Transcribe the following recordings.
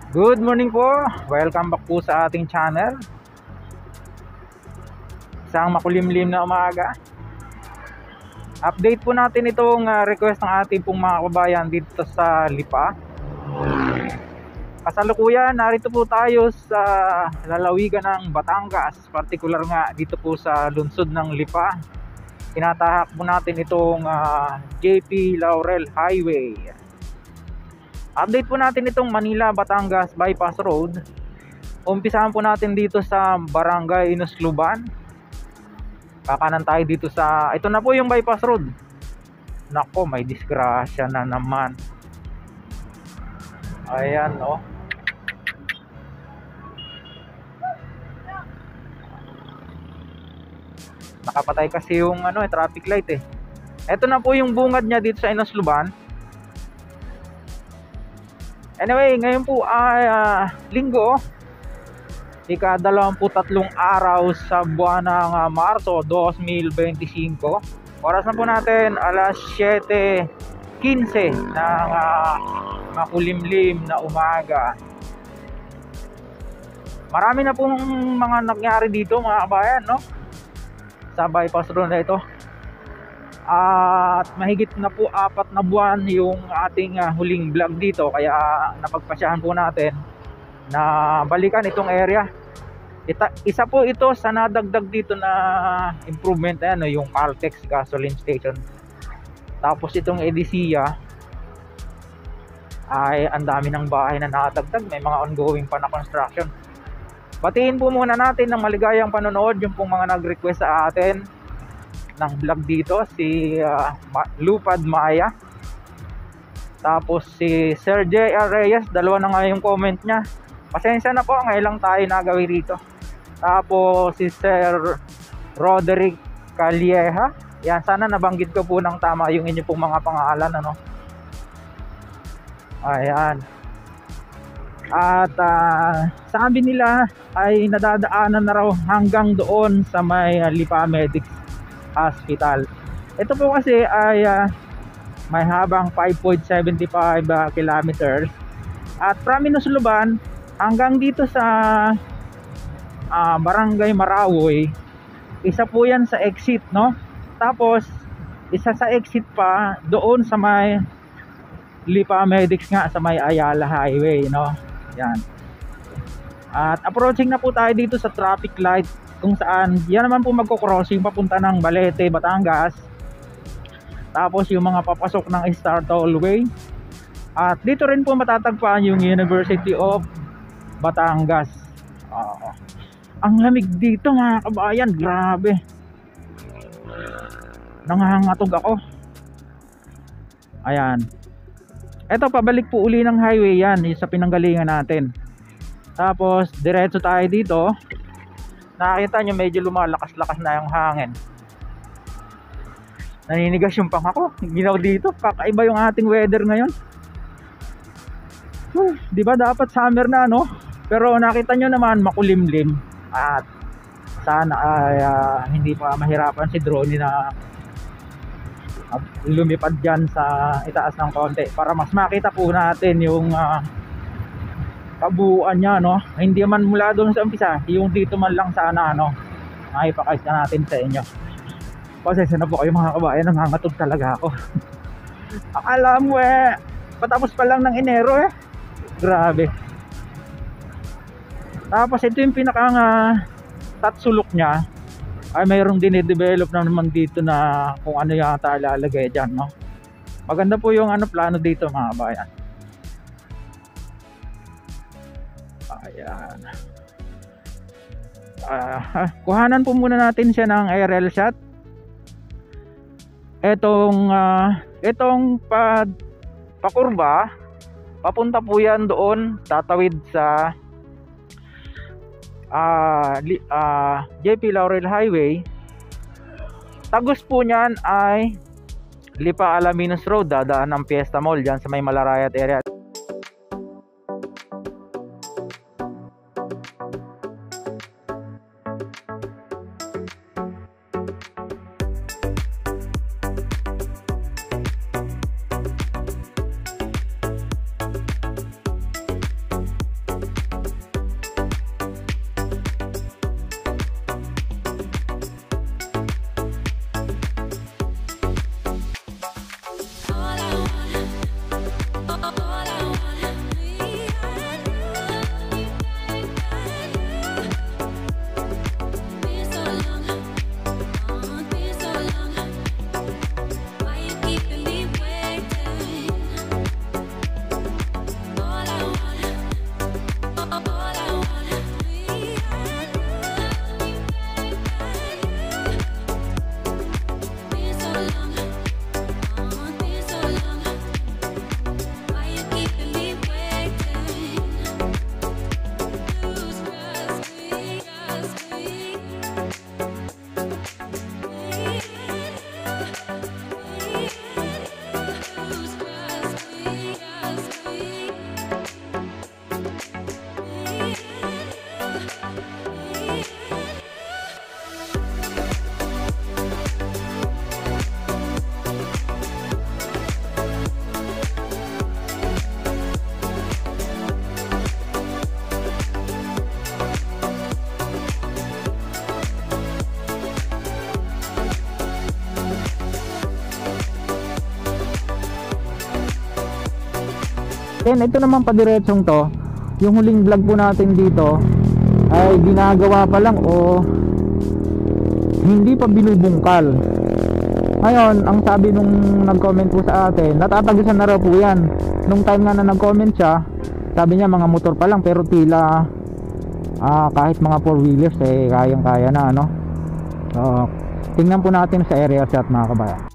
Good morning po. Welcome back po sa ating channel. Isang makulimlim na umaga. Update po natin itong request ng ating pong mga kababayan dito sa Lipa. Kasalukuyan, narito po tayo sa lalawigan ng Batangas, particular nga dito po sa lungsod ng Lipa. Tinatahak po natin itong JP Laurel Highway. Update po natin itong Manila-Batangas Bypass Road. Umpisahan po natin dito sa Barangay Inusluban. Kakanan tayo dito sa, ito na po yung bypass road. Nako, may disgrasya na naman. Ayan, oh. Nakapatay kasi yung traffic light eh. Ito na po yung bungad niya dito sa Inusluban. Anyway, ngayon po ay linggo. Ika-23 araw sa buwan ng Marso 2025. Oras na po natin alas 7:15 ng makulimlim na umaga. Marami na pong mga nangyari dito mga kabayan, no? Sa bypass road na ito. At mahigit na po 4 na buwan yung ating huling vlog dito, kaya napagpasyahan po natin na balikan itong area. Isa po ito sa nadagdag dito na improvement, yung Caltex gasoline station. Tapos itong Edisia ay ang dami ng bahay na nakadagdag, may mga ongoing pa na construction. Batiin po muna natin ng maligayang panonood yung pong mga nag-request sa atin ng vlog dito, si Lupad Maya, tapos si Sir J.R. Reyes, dalawa na nga yung comment niya. Pasensya na po, ngayon lang tayo nagawi rito. Tapos si Sir Roderick Calieja. Yan, sana nabanggit ko po ng tama yung inyo pong mga pangalan, ano. Ayan. At sabi nila ay nadadaanan na raw hanggang doon sa may Lipa Medics Hospital. Ito po kasi ay may habang 5.75 kilometers. At from Inusluban hanggang dito sa Barangay Marawoy, isa po yan sa exit, no? Tapos isa sa exit pa doon sa may Lipa Medics nga, sa may Ayala Highway, no? Yan. At approaching na po tayo dito sa traffic light, kung saan yan naman po magko-crossing papunta ng Balete, Batangas. Tapos yung mga papasok ng Star Tollway. At dito rin po matatagpuan yung University of Batangas. Ang lamig dito mga kabayan, grabe. Nangangatog ako. Ayan. Eto, pabalik po uli ng highway yan, sa pinanggalingan natin. Tapos diretso tayo dito. Nakita nyo medyo lumalakas-lakas na yung hangin. Naninigas yung pangako. Ginaw dito, kakaiba yung ating weather ngayon. Di ba dapat summer na, no? Pero nakita nyo naman makulimlim. At sana ay hindi pa mahirapan si drone na lumipad dyan sa itaas ng konti para mas makita po natin yung kabuuan niya, no? Hindi man mula doon sa umpisa, yung dito man lang sana, no? Makipakais na natin sa inyo. Pasensya na po kayo mga kabayan, nangangatog talaga ako. Akala mo patapos pa lang ng Enero grabe. Tapos ito yung pinakang tatsulok niya ay mayroong dinidevelop na naman dito na kung ano yata ilalagay dyan, no? Maganda po yung plano dito mga kabayan. Ayan. Kuhanan po muna natin siya ng aerial shot. Etong pakurba, papunta po yan doon, tatawid sa JP Laurel Highway. Tagos po niyan ay Lipa Alaminos Road, dadaan ng Fiesta Mall dyan sa may Malarayat area. Then ito naman padiretsong to, yung huling vlog po natin dito ay ginagawa pa lang o hindi pa binubungkal. Ngayon, ang sabi nung nag-comment po sa atin, natatagusan na raw po yan. Nung time nga na nag-comment siya, sabi niya mga motor pa lang, pero tila kahit mga 4-wheelers eh kayang kaya na, no? So tingnan po natin sa area shot mga kabayan.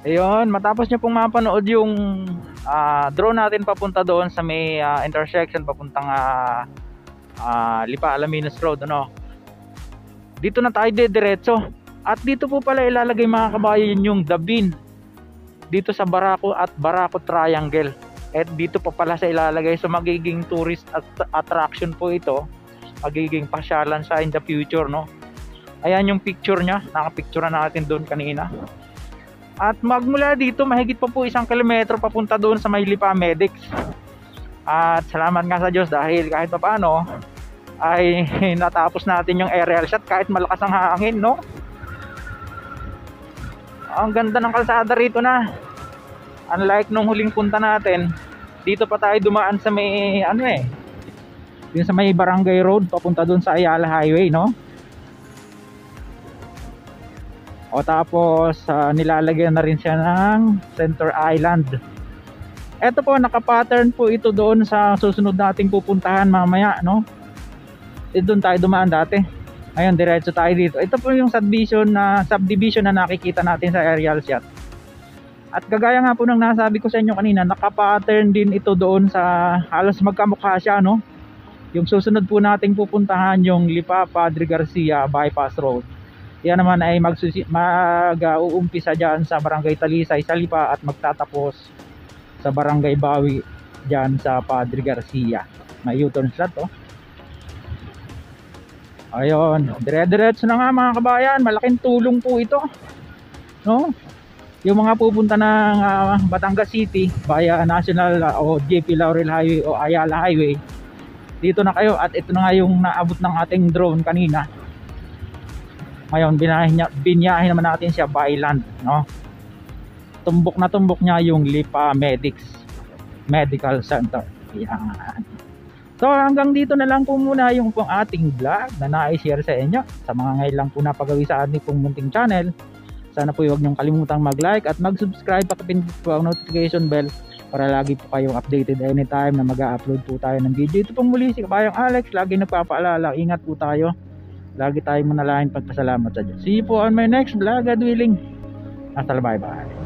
Ayun, matapos nyo pong mapanood yung drone natin papunta doon sa may intersection papuntang Lipa Alaminos Road, ano? Dito na tayo diretso. At dito po pala ilalagay mga kabayan yung Dabin dito sa Barako at Barako Triangle. At dito pa pala sa ilalagay, so magiging tourist attraction po ito. Magiging pasyalan sa in the future, no? Ayan yung picture nya, nakapicture na natin doon kanina. At magmula dito, mahigit pa po 1 kilometro papunta doon sa may Lipa Medics. At salamat nga sa Diyos dahil kahit pa paano ay natapos natin yung aerial shot kahit malakas ang hangin, no? Ang ganda ng kalsada rito na. Unlike nung huling punta natin, dito pa tayo dumaan sa may yung sa may Barangay Road papunta doon sa Ayala Highway, no? O tapos nilalagyan na rin siya ng Center Island. Ito po, naka-pattern po ito doon sa susunod nating pupuntahan mamaya, no? Doon tayo dumaan dati. Ngayon diretso tayo dito. Ito po yung subdivision na nakikita natin sa aerial shot. At kagaya nga po ng nasabi ko sa inyo kanina, naka-pattern din ito doon sa halos magkamukha siya, no? Yung susunod po nating pupuntahan yung Lipa Padre Garcia Bypass Road. Yan naman ay mag-uumpisa dyan sa Barangay Talisay sa Lipa at magtatapos sa Barangay Bawi dyan sa Padre Garcia. May U-turn slot, oh. Ayun, dire-diretso na nga mga kabayan. Malaking tulong po ito, no? Yung mga pupunta ng Batangas City via National o JP Laurel Highway o Ayala Highway, dito na kayo. At ito na nga yung naabot ng ating drone kanina. Ngayon binahin naman natin siya by land, no? Tumbok na tumbok niya yung Lipa Medics Medical Center. Yan. So hanggang dito na lang po muna yung pong ating vlog na na-share sa inyo. Sa mga ngayon lang po napagawi sa ating pong munting channel, sana po huwag niyong kalimutang mag-like at mag-subscribe, pakipindot po ang notification bell para lagi po kayong updated anytime na mag-upload po tayo ng video. Ito pong muli si Kabayang Alex, lagi nagpapaalala, ingat po tayo. Lagi tayong manalangin pagpasalamat sa Diyos. See you po on my next vlog, God willing. Hasta la, bye bye.